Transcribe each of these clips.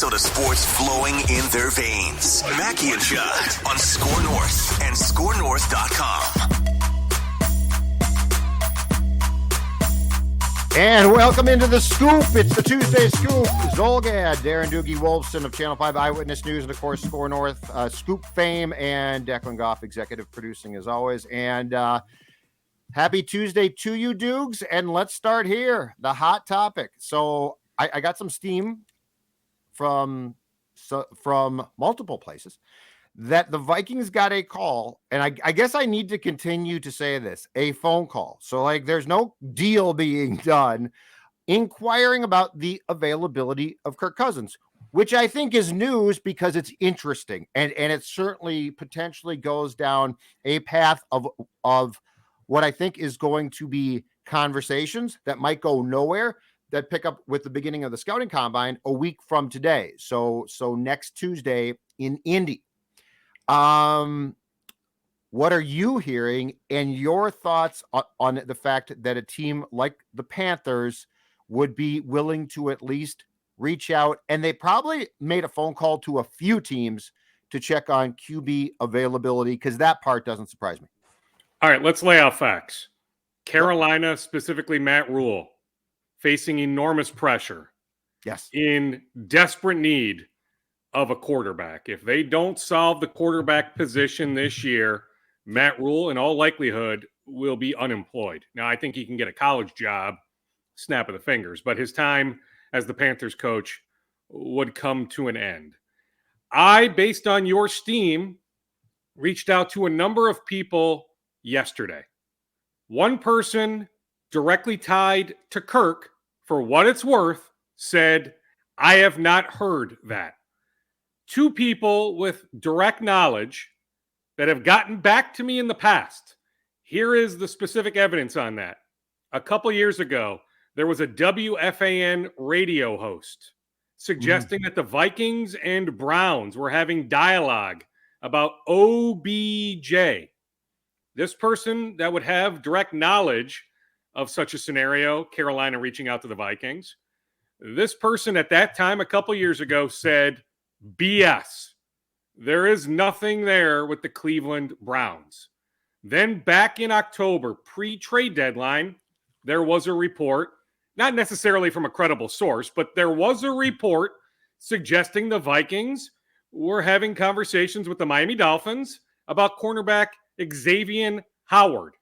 Minnesota sports flowing in their veins. Mackey and Judd on Score North and ScoreNorth.com. And welcome into the Scoop. It's the Tuesday Scoop. Zolgad, Darren Doogie Wolfson of Channel 5 Eyewitness News, and of course Score North, Scoop fame, and Declan Goff, executive producing as always. And happy Tuesday to you, Doogs. And let's start here. The hot topic. So I got some steam from multiple places that the Vikings got a call, and I guess I need to continue to say this, a phone call. So like there's no deal being done, inquiring about the availability of Kirk Cousins, which I think is news because it's interesting. And it certainly potentially goes down a path of what I think is going to be conversations that might go nowhere, that pick up with the beginning of the scouting combine a week from today. So next Tuesday in Indy. What are you hearing and your thoughts on the fact that a team like the Panthers would be willing to at least reach out? And they probably made a phone call to a few teams to check on QB availability, because that part doesn't surprise me. All right, let's lay out facts. Carolina, specifically Matt Rule, facing enormous pressure. Yes. In desperate need of a quarterback. If they don't solve the quarterback position this year, Matt Rule, in all likelihood, will be unemployed. Now, I think he can get a college job, snap of the fingers, but his time as the Panthers coach would come to an end. I, based on your steam, reached out to a number of people yesterday. One person directly tied to Kirk, for what it's worth, said, I have not heard that. Two people with direct knowledge that have gotten back to me in the past. Here is the specific evidence on that. A couple years ago, there was a WFAN radio host suggesting that the Vikings and Browns were having dialogue about OBJ. This person that would have direct knowledge of such a scenario, Carolina reaching out to the Vikings, this person at that time, a couple years ago, said, BS. There is nothing there with the Cleveland Browns. Then back in October, pre-trade deadline, there was a report, not necessarily from a credible source, but there was a report suggesting the Vikings were having conversations with the Miami Dolphins about cornerback Xavier Howard.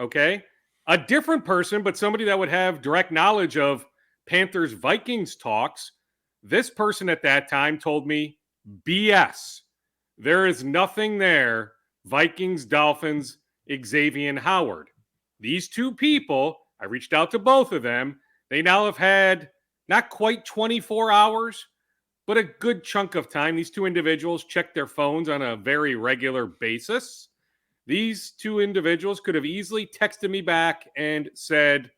Okay? A different person, but somebody that would have direct knowledge of Panthers-Vikings talks. This person at that time told me, BS. There is nothing there. Vikings, Dolphins, Xavier Howard. These two people, I reached out to both of them. They now have had not quite 24 hours, but a good chunk of time. These two individuals check their phones on a very regular basis. These two individuals could have easily texted me back and said,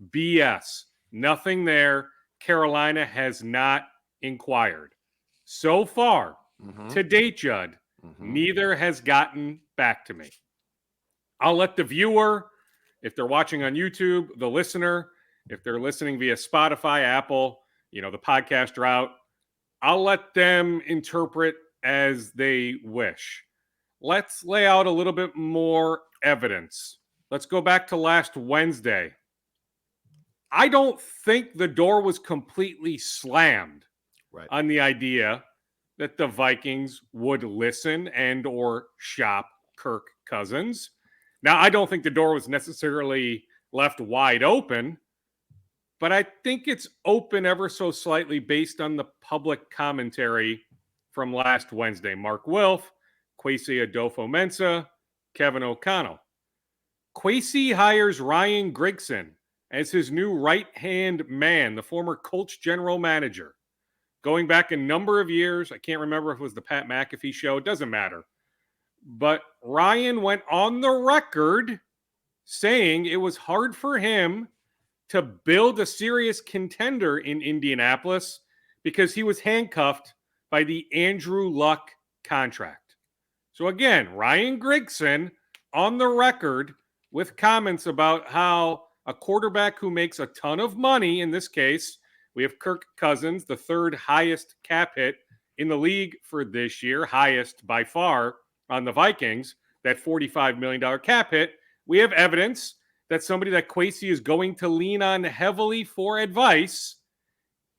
BS. Nothing there. Carolina has not inquired. So far, to date, Judd, neither has gotten back to me. I'll let the viewer, if they're watching on YouTube, the listener, if they're listening via Spotify, Apple, the podcast route, I'll let them interpret as they wish. Let's lay out a little bit more evidence. Let's go back to last Wednesday. I don't think the door was completely slammed on the idea that the Vikings would listen and or shop Kirk Cousins. Now, I don't think the door was necessarily left wide open, but I think it's open ever so slightly based on the public commentary from last Wednesday. Mark Wilf, Kwesi Adolfo-Mensah, Kevin O'Connell. Kwesi hires Ryan Grigson as his new right-hand man, the former Colts general manager. Going back a number of years, I can't remember if it was the Pat McAfee show, it doesn't matter. But Ryan went on the record saying it was hard for him to build a serious contender in Indianapolis because he was handcuffed by the Andrew Luck contract. So again, Ryan Grigson on the record with comments about how a quarterback who makes a ton of money, in this case, We have Kirk Cousins, the third highest cap hit in the league for this year, highest by far on the Vikings, that $45 million cap hit. We have evidence that somebody that Kwesi is going to lean on heavily for advice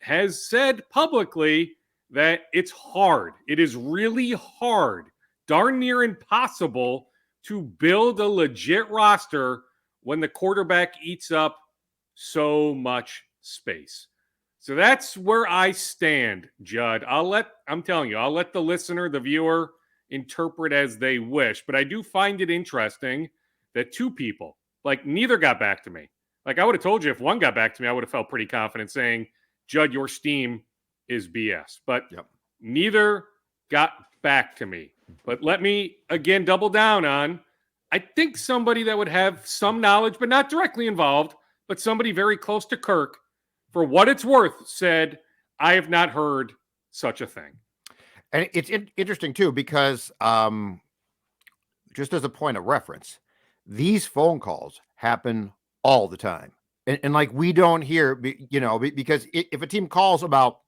has said publicly that it's hard. It is really hard, darn near impossible, to build a legit roster when the quarterback eats up so much space. So that's where I stand, Judd. I'm telling you, I'll let the listener, the viewer, interpret as they wish. But I do find it interesting that two people, like, neither got back to me. Like, I would have told you if one got back to me, I would have felt pretty confident saying, Judd, your steam is BS. But neither got back to me. But let me, again, double down on, I think somebody that would have some knowledge, but not directly involved, but somebody very close to Kirk, for what it's worth, said, I have not heard such a thing. And it's interesting, too, because just as a point of reference, these phone calls happen all the time. And like, we don't hear, because if a team calls about,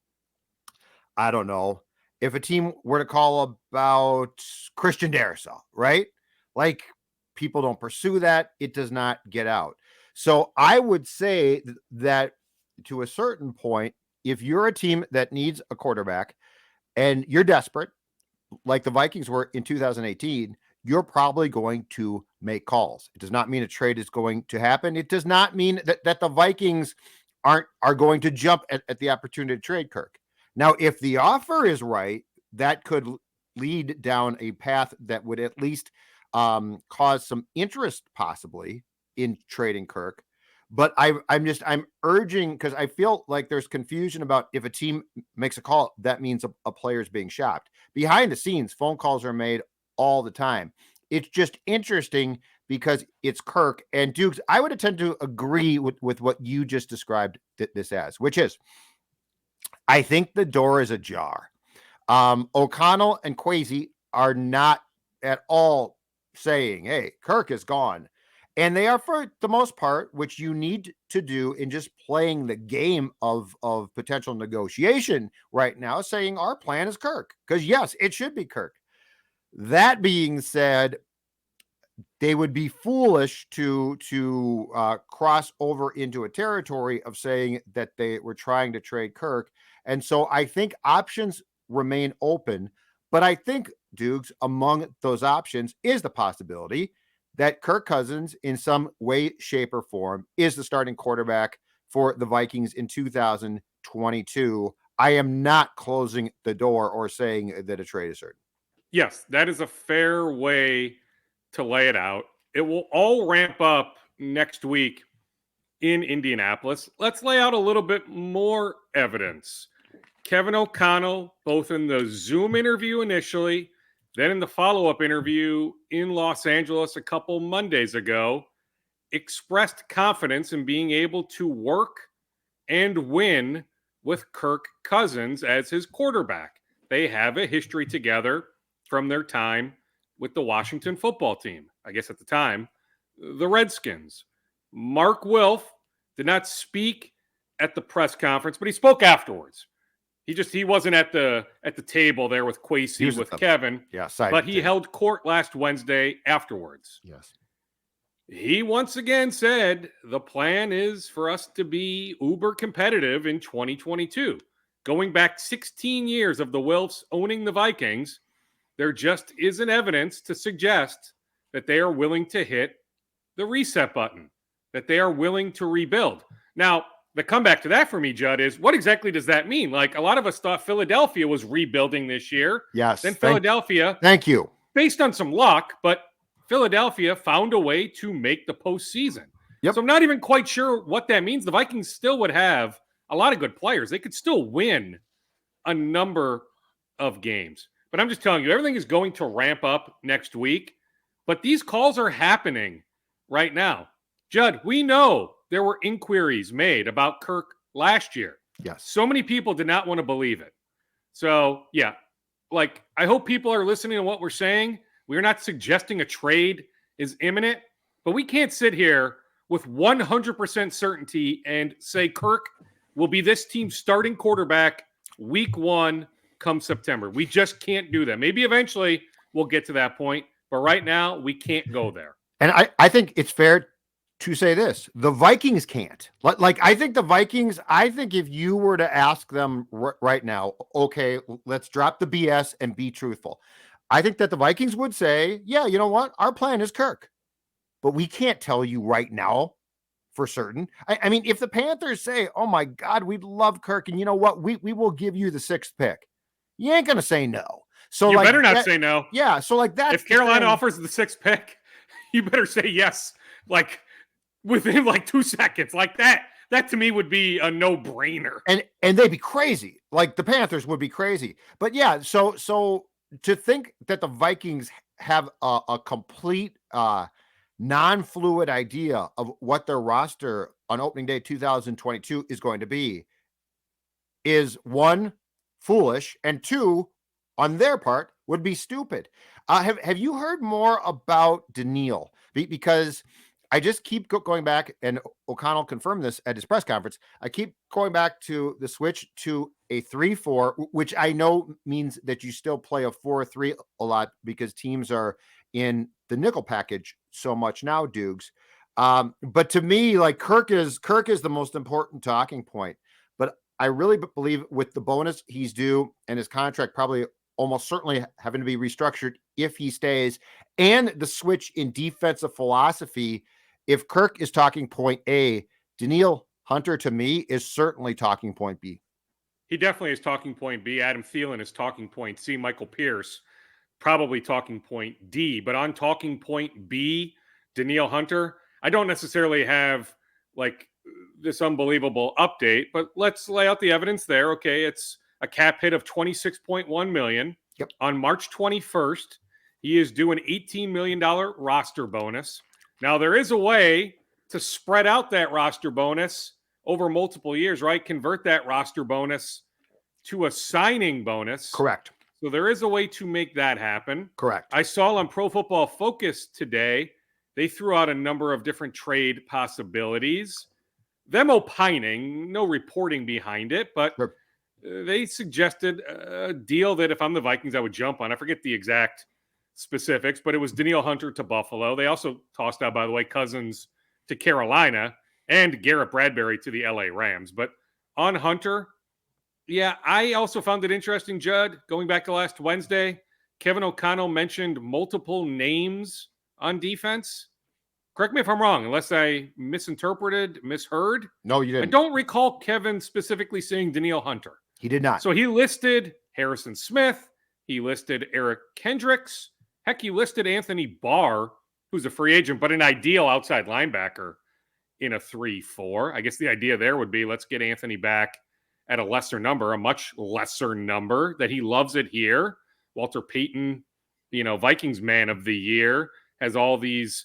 I don't know, if a team were to call about Christian Darrisaw, right? Like, people don't pursue that. It does not get out. So I would say that to a certain point, if you're a team that needs a quarterback and you're desperate, like the Vikings were in 2018, you're probably going to make calls. It does not mean a trade is going to happen. It does not mean that the Vikings are going to jump at the opportunity to trade Kirk. Now, if the offer is right, that could lead down a path that would at least cause some interest possibly in trading Kirk. But I'm urging, because I feel like there's confusion about if a team makes a call, that means a player is being shopped. Behind the scenes, phone calls are made all the time. It's just interesting because it's Kirk. And Dukes, I would tend to agree with what you just described this as, which is, I think the door is ajar. O'Connell and Kwesi are not at all saying, hey, Kirk is gone. And they are, for the most part, which you need to do in just playing the game of potential negotiation right now, saying our plan is Kirk. Because, yes, it should be Kirk. That being said, they would be foolish to cross over into a territory of saying that they were trying to trade Kirk. And so I think options remain open. But I think, Dukes, among those options is the possibility that Kirk Cousins, in some way, shape, or form, is the starting quarterback for the Vikings in 2022. I am not closing the door or saying that a trade is certain. Yes, that is a fair way to lay it out. It will all ramp up next week in Indianapolis. Let's lay out a little bit more evidence. Kevin O'Connell, both in the Zoom interview initially, then in the follow-up interview in Los Angeles a couple Mondays ago, expressed confidence in being able to work and win with Kirk Cousins as his quarterback. They have a history together from their time with the Washington football team. I guess at the time, the Redskins. Mark Wilf did not speak at the press conference, but he spoke afterwards. He wasn't at the table there with Kwesi, with Kevin. Yeah, but he held court last Wednesday afterwards. Yes. He once again said the plan is for us to be uber competitive in 2022. Going back 16 years of the Wilfs owning the Vikings, there just isn't evidence to suggest that they are willing to hit the reset button, that they are willing to rebuild. Now, the comeback to that for me, Judd, is what exactly does that mean? Like, a lot of us thought Philadelphia was rebuilding this year. Yes. Then Philadelphia. Thank you. Based on some luck, but Philadelphia found a way to make the postseason. Yep. So I'm not even quite sure what that means. The Vikings still would have a lot of good players. They could still win a number of games. But I'm just telling you, everything is going to ramp up next week. But these calls are happening right now. Judd, we know there were inquiries made about Kirk last year. Yes. So many people did not want to believe it. So, yeah, like, I hope people are listening to what we're saying. We're not suggesting a trade is imminent, but we can't sit here with 100% certainty and say Kirk will be this team's starting quarterback week 1 come September. We just can't do that. Maybe eventually we'll get to that point, but right now we can't go there. And I think it's fair to say this. The Vikings can't. Like, I think the Vikings, I think if you were to ask them right now, okay, let's drop the BS and be truthful. I think that the Vikings would say, yeah, you know what? Our plan is Kirk. But we can't tell you right now for certain. I mean, if the Panthers say, oh my God, we'd love Kirk, and you know what? We will give you the 6th pick. You ain't going to say no. So you like, better not say no. Yeah. So like that. If Carolina offers the 6th pick, you better say yes. Like within like 2 seconds, like that to me would be a no-brainer. And they'd be crazy. Like the Panthers would be crazy. But yeah, so to think that the Vikings have a complete non-fluid idea of what their roster on opening day 2022 is going to be is, one, foolish, and two, on their part, would be stupid. Have you heard more about Danielle? Because I just keep going back, and O'Connell confirmed this at his press conference. I keep going back to the switch to a 3-4, which I know means that you still play a 4-3 a lot because teams are in the nickel package so much now, Dukes. But to me, like Kirk is the most important talking point. But I really believe with the bonus he's due and his contract probably almost certainly having to be restructured if he stays, and the switch in defensive philosophy, if Kirk is talking point A, Danielle Hunter to me is certainly talking point B. He definitely is talking point B. Adam Thielen is talking point C. Michael Pierce probably talking point D. But on talking point B, Danielle Hunter, I don't necessarily have like this unbelievable update, but let's lay out the evidence there. Okay, it's a cap hit of $26.1 million. Yep. On March 21st, he is due an $18 million roster bonus. Now, there is a way to spread out that roster bonus over multiple years, right? Convert that roster bonus to a signing bonus. Correct. So there is a way to make that happen. Correct. I saw on Pro Football Focus today, they threw out a number of different trade possibilities. Them opining, no reporting behind it, but Sure. They suggested a deal that if I'm the Vikings, I would jump on. I forget the exact specifics, but it was Danielle Hunter to Buffalo. They also tossed out, by the way, Cousins to Carolina and Garrett Bradbury to the LA Rams. But on Hunter, yeah, I also found it interesting, Judd, going back to last Wednesday, Kevin O'Connell mentioned multiple names on defense. Correct me if I'm wrong, unless I misheard. No, you didn't. I don't recall Kevin specifically saying Danielle Hunter. He did not. So he listed Harrison Smith. He listed Eric Kendricks. Heck, he listed Anthony Barr, who's a free agent, but an ideal outside linebacker in a 3-4. I guess the idea there would be let's get Anthony back at a lesser number, a much lesser number that he loves it here. Walter Payton, Vikings man of the year, has all these,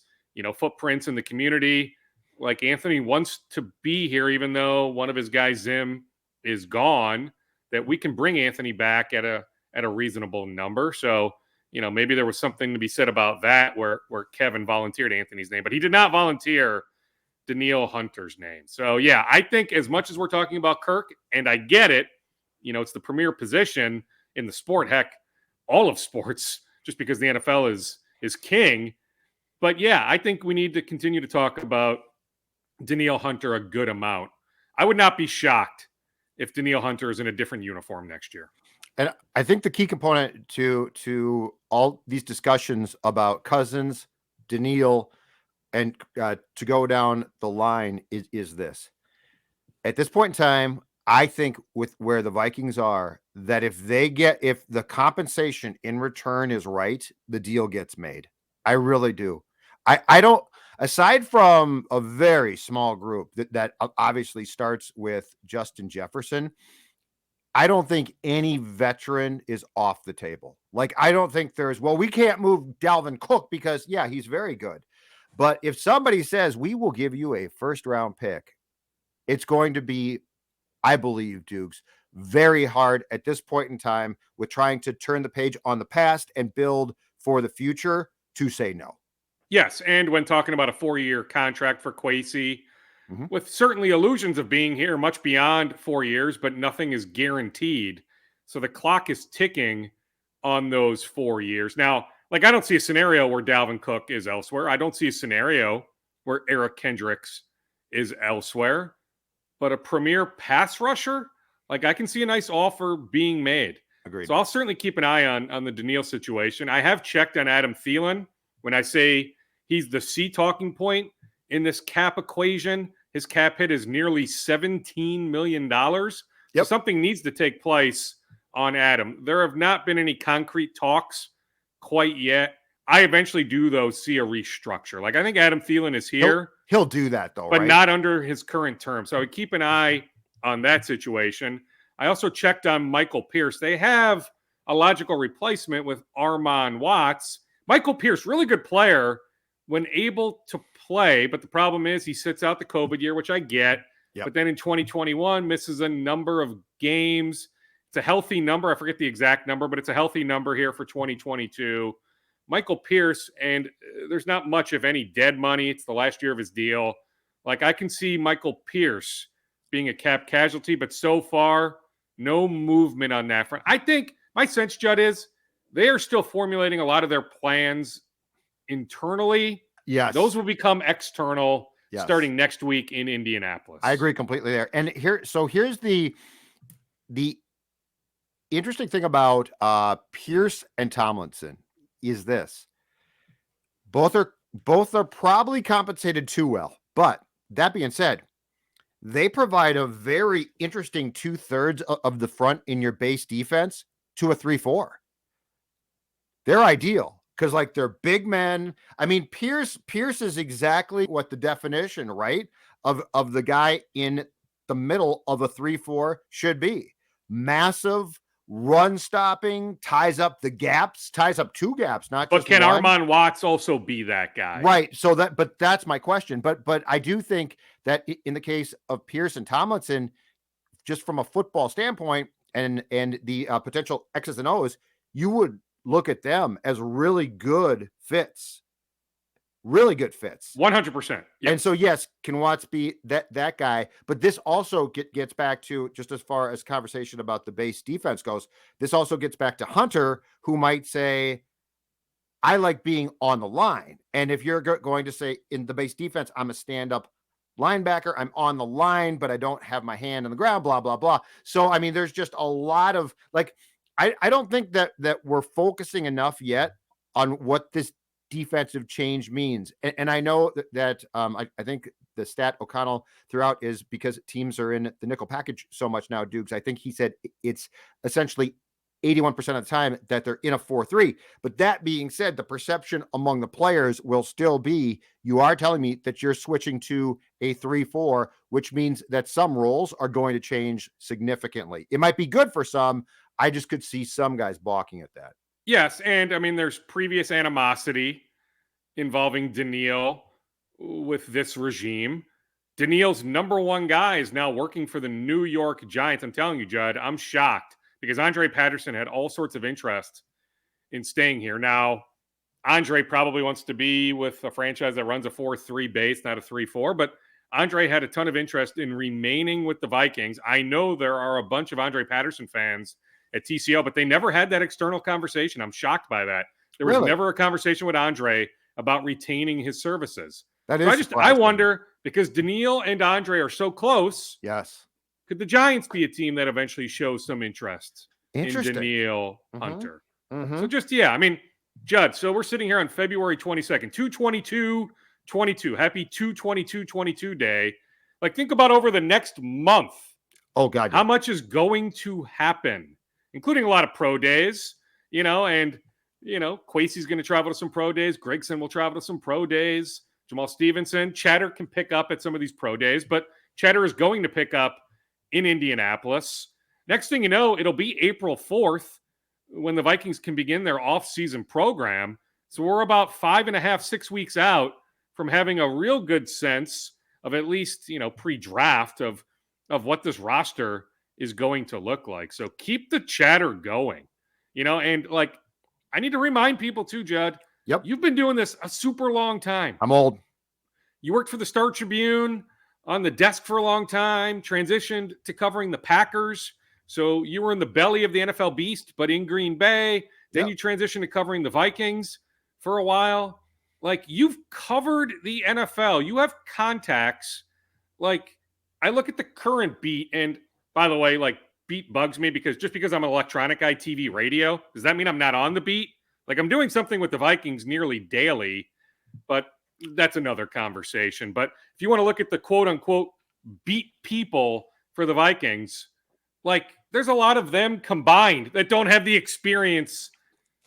footprints in the community. Like Anthony wants to be here, even though one of his guys, Zim, is gone, that we can bring Anthony back at a reasonable number. So, maybe there was something to be said about that where Kevin volunteered Anthony's name, but he did not volunteer Danielle Hunter's name. So, yeah, I think as much as we're talking about Kirk, and I get it, it's the premier position in the sport, heck, all of sports, just because the NFL is king. But, yeah, I think we need to continue to talk about Danielle Hunter a good amount. I would not be shocked if Danielle Hunter is in a different uniform next year. And I think the key component to all these discussions about Cousins, Danielle, and to go down the line is this. At this point in time, I think with where the Vikings are, that if the compensation in return is right, the deal gets made. I really do. I don't, aside from a very small group that obviously starts with Justin Jefferson, I don't think any veteran is off the table. Like, I don't think we can't move Dalvin Cook because, yeah, he's very good. But if somebody says, we will give you a first-round pick, it's going to be, I believe, Dukes, very hard at this point in time with trying to turn the page on the past and build for the future to say no. Yes, and when talking about a 4-year contract for Kwesi, with certainly illusions of being here much beyond 4 years, but nothing is guaranteed. So the clock is ticking on those 4 years. Now, like, I don't see a scenario where Dalvin Cook is elsewhere. I don't see a scenario where Eric Kendricks is elsewhere. But a premier pass rusher, like, I can see a nice offer being made. Agreed. So I'll certainly keep an eye on the Danielle situation. I have checked on Adam Thielen. When I say he's the C talking point in this cap equation, his cap hit is nearly $17 million. So something needs to take place on Adam. There have not been any concrete talks quite yet. I eventually do, though, see a restructure. Like, I think Adam Thielen is here. He'll do that, though, but right? Not under his current term. So I would keep an eye on that situation. I also checked on Michael Pierce. They have a logical replacement with Armon Watts. Michael Pierce, really good player when able to play, but the problem is he sits out the COVID year, which I get. But then in 2021, misses a number of games. It's a healthy number. I forget the exact number, but it's a healthy number here for 2022. Michael Pierce, and there's not much, if any, dead money. It's the last year of his deal. Like, I can see Michael Pierce being a cap casualty, but so far, no movement on that front. I think my sense, Judd, is they are still formulating a lot of their plans internally. Yes. Those will become external starting next week in Indianapolis. I agree completely there. And here's the interesting thing about Pierce and Tomlinson is this. Both are probably compensated too well. But that being said, they provide a very interesting 2/3 of the front in your base defense to a 3-4. They're ideal because, like, they're big men. I mean, Pierce is exactly what the definition, right, of the guy in the middle of a 3-4 should be. Massive, run stopping, ties up the gaps, ties up two gaps, not just one. But can one. Armon Watts also be that guy? Right. But that's my question. But I do think that in the case of Pierce and Tomlinson, just from a football standpoint and the potential X's and O's, you would look at them as really good fits. Really good fits. 100%. Yep. And so, yes, can Watts be that guy? But this also gets back to, just as far as conversation about the base defense goes, this also gets back to Hunter, who might say, I like being on the line. And if you're going to say in the base defense, I'm a stand-up linebacker, I'm on the line, but I don't have my hand on the ground, blah, blah, blah. So, I mean, there's just a lot of, like, I don't think that we're focusing enough yet on what this defensive change means. And I know that I think the stat O'Connell threw out is because teams are in the nickel package so much now, Dukes. I think he said it's essentially 81% of the time that they're in a 4-3. But that being said, the perception among the players will still be, you are telling me that you're switching to a 3-4, which means that some roles are going to change significantly. It might be good for some. I just could see some guys balking at that. Yes, and I mean, there's previous animosity involving Danielle with this regime. Danielle's number one guy is now working for the New York Giants. I'm telling you, Judd, I'm shocked because Andre Patterson had all sorts of interest in staying here. Now, Andre probably wants to be with a franchise that runs a 4-3 base, not a 3-4, but Andre had a ton of interest in remaining with the Vikings. I know there are a bunch of Andre Patterson fans at TCO, but they never had that external conversation. I'm shocked by that. There was never a conversation with Andre about retaining his services. That is I wonder, because Danielle and Andre are so close. Yes. Could the Giants be a team that eventually shows some interest in Danielle Hunter? So just, I mean, Judd, so we're sitting here on February 22nd, 2/22/22. Happy 2/22/22 day. Like, think about over the next month. Oh, God. How much is going to happen, including a lot of pro days, and, Kwesi's going to travel to some pro days. Gregson will travel to some pro days. Jamal Stevenson, Chatter can pick up at some of these pro days, but Chatter is going to pick up in Indianapolis. Next thing you know, it'll be April 4th when the Vikings can begin their offseason program. So we're about 5.5, 6 weeks out from having a real good sense of at least, pre-draft of what this roster is going to look like. So keep the chatter going, and like, I need to remind people too, Judd. Yep. You've been doing this a super long time. I'm old. You worked for the Star Tribune on the desk for a long time, transitioned to covering the Packers. So you were in the belly of the NFL beast, but in Green Bay. Then you transitioned to covering the Vikings for a while. Like, you've covered the NFL. You have contacts. Like, I look at the current beat, and by the way, like, beat bugs me because just because I'm an electronic guy, TV, radio, does that mean I'm not on the beat? Like, I'm doing something with the Vikings nearly daily, but that's another conversation. But if you want to look at the quote unquote beat people for the Vikings, like, there's a lot of them combined that don't have the experience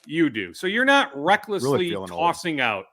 you do. So you're not recklessly Really tossing out.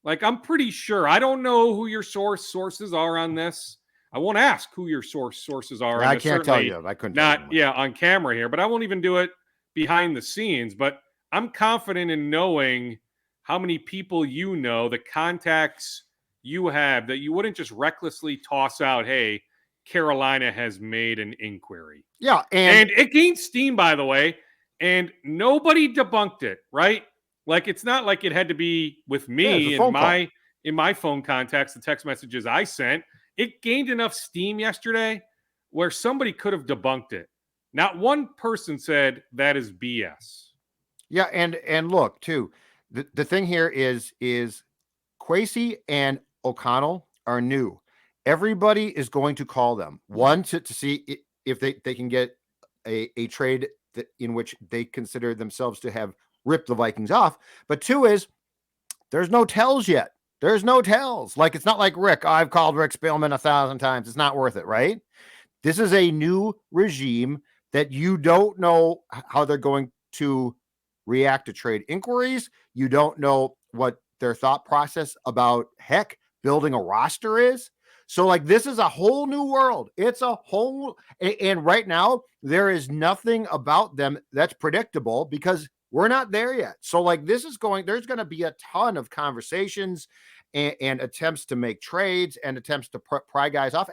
Like, I'm pretty sure. I don't know who your sources are on this. I won't ask who your sources are. I can't tell you. I couldn't. Not on camera here, but I won't even do it behind the scenes. But I'm confident in knowing how many people you know, the contacts you have, that you wouldn't just recklessly toss out, hey, Carolina has made an inquiry. Yeah. And it gained steam, by the way, and nobody debunked it, right? Like, it's not like it had to be with me in my phone contacts, the text messages I sent. It gained enough steam yesterday where somebody could have debunked it. Not one person said that is BS. Yeah, and look, too, the thing here is Kwesi and O'Connell are new. Everybody is going to call them. One, to see if they can get a trade in which they consider themselves to have ripped the Vikings off. But two is there's no tells yet. There's no tells. Like, it's not like Rick. I've called Rick Spielman 1,000 times. It's not worth it, right? This is a new regime that you don't know how they're going to react to trade inquiries. You don't know what their thought process about, heck, building a roster is. So, like, this is a whole new world. It's a whole, and right now there is nothing about them that's predictable because we're not there yet. So, like, there's going to be a ton of conversations and attempts to make trades and attempts to pry guys off.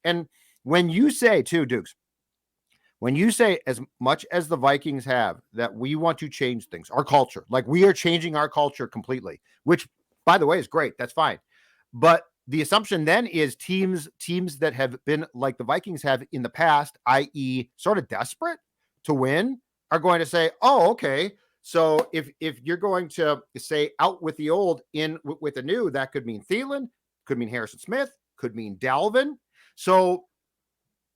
And when you say, too, Dukes, when you say, as much as the Vikings have, that we want to change things, our culture, like, we are changing our culture completely, which, by the way, is great. That's fine. But the assumption then is teams that have been like the Vikings have in the past, i.e. sort of desperate to win, are going to say, oh, okay, so if you're going to say out with the old, in with the new, that could mean Thielen, could mean Harrison Smith, could mean Dalvin. So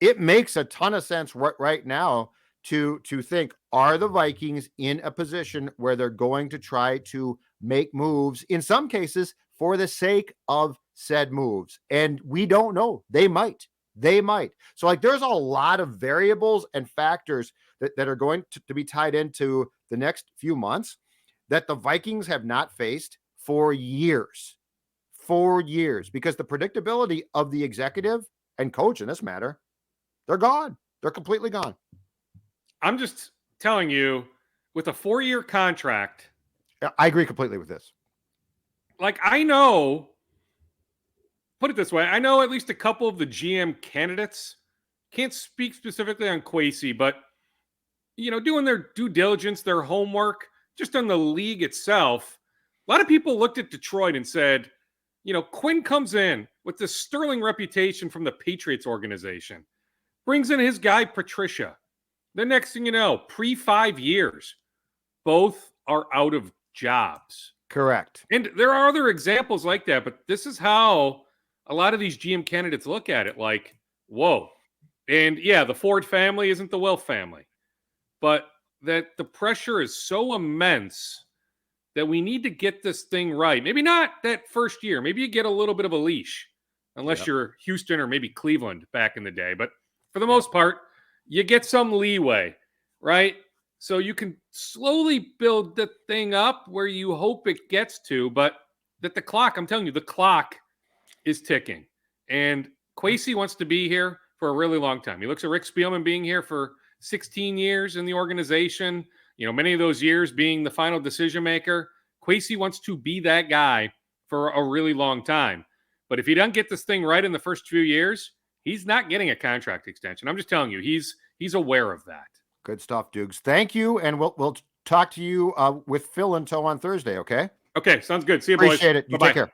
it makes a ton of sense right now to think, are the Vikings in a position where they're going to try to make moves, in some cases for the sake of said moves? And we don't know. They might. So, like, there's a lot of variables and factors that are going to be tied into the next few months that the Vikings have not faced for years, because the predictability of the executive and coach in this matter, they're gone. They're completely gone. I'm just telling you, with a 4-year contract. I agree completely with this. Like, I know, put it this way, I know at least a couple of the GM candidates. Can't speak specifically on Kwesi, but, doing their due diligence, their homework, just on the league itself. A lot of people looked at Detroit and said, Quinn comes in with this sterling reputation from the Patriots organization, brings in his guy, Patricia. The next thing you know, pre-5 years, both are out of jobs. Correct. And there are other examples like that, but this is how a lot of these GM candidates look at it, like, whoa. And yeah, the Ford family isn't the Wilf family, but that the pressure is so immense that we need to get this thing right. Maybe not that first year. Maybe you get a little bit of a leash, unless you're Houston or maybe Cleveland back in the day. But for the most part, you get some leeway, right? So you can slowly build the thing up where you hope it gets to, but that the clock, I'm telling you, the clock is ticking. And Kwesi wants to be here for a really long time. He looks at Rick Spielman being here for 16 years in the organization, many of those years being the final decision maker. Kwesi wants to be that guy for a really long time. But if he doesn't get this thing right in the first few years, he's not getting a contract extension. I'm just telling you, he's aware of that. Good stuff, Dukes. Thank you, and we'll talk to you with Phil in tow on Thursday, okay? Okay, sounds good. See you, boys. Appreciate it. You take care.